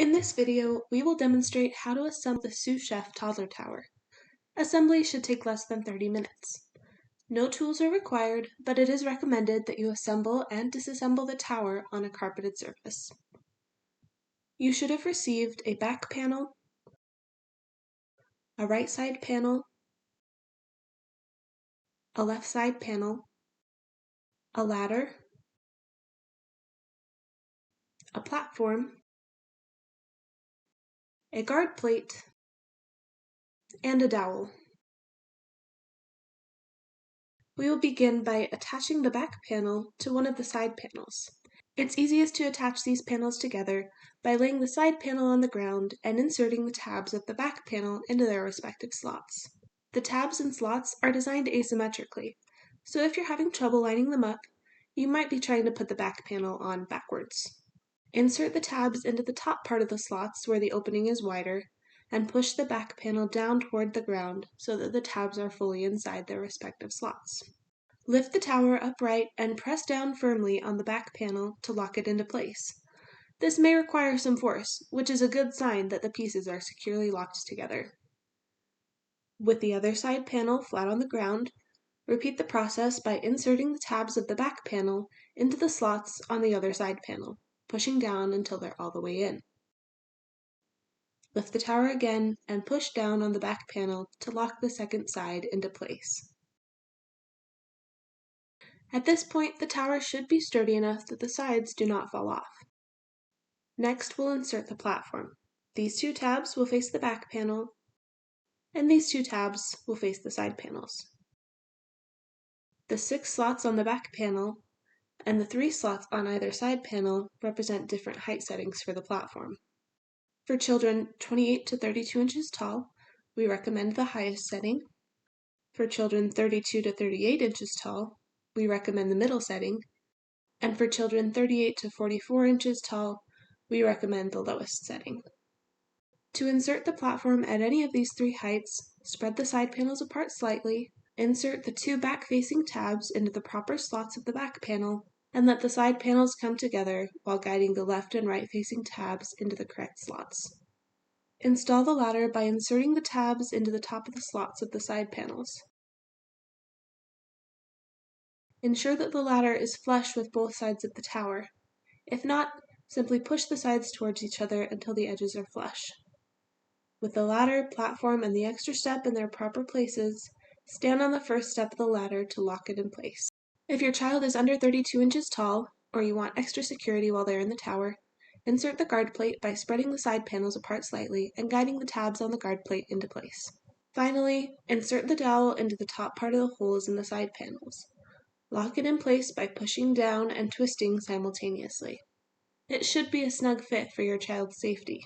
In this video, we will demonstrate how to assemble the Sous-Chef Toddler Tower. Assembly should take less than 30 minutes. No tools are required, but it is recommended that you assemble and disassemble the tower on a carpeted surface. You should have received a back panel, a right side panel, a left side panel, a ladder, a platform, a guard plate, and a dowel. We will begin by attaching the back panel to one of the side panels. It's easiest to attach these panels together by laying the side panel on the ground and inserting the tabs of the back panel into their respective slots. The tabs and slots are designed asymmetrically, so if you're having trouble lining them up, you might be trying to put the back panel on backwards. Insert the tabs into the top part of the slots where the opening is wider, and push the back panel down toward the ground so that the tabs are fully inside their respective slots. Lift the tower upright and press down firmly on the back panel to lock it into place. This may require some force, which is a good sign that the pieces are securely locked together. With the other side panel flat on the ground, repeat the process by inserting the tabs of the back panel into the slots on the other side panel, pushing down until they're all the way in. Lift the tower again and push down on the back panel to lock the second side into place. At this point, the tower should be sturdy enough that the sides do not fall off. Next, we'll insert the platform. These two tabs will face the back panel, and these two tabs will face the side panels. The 6 slots on the back panel and the 3 slots on either side panel represent different height settings for the platform. For children 28 to 32 inches tall, we recommend the highest setting. For children 32 to 38 inches tall, we recommend the middle setting. And for children 38 to 44 inches tall, we recommend the lowest setting. To insert the platform at any of these 3 heights, spread the side panels apart slightly, insert the 2 back-facing tabs into the proper slots of the back panel, and let the side panels come together while guiding the left and right-facing tabs into the correct slots. Install the ladder by inserting the tabs into the top of the slots of the side panels. Ensure that the ladder is flush with both sides of the tower. If not, simply push the sides towards each other until the edges are flush. With the ladder, platform, and the extra step in their proper places, stand on the first step of the ladder to lock it in place. If your child is under 32 inches tall, or you want extra security while they're in the tower, insert the guard plate by spreading the side panels apart slightly and guiding the tabs on the guard plate into place. Finally, insert the dowel into the top part of the holes in the side panels. Lock it in place by pushing down and twisting simultaneously. It should be a snug fit for your child's safety.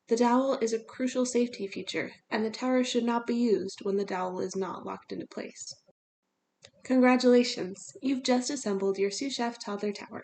The dowel is a crucial safety feature, and the tower should not be used when the dowel is not locked into place. Congratulations! You've just assembled your Sous-Chef Toddler Tower.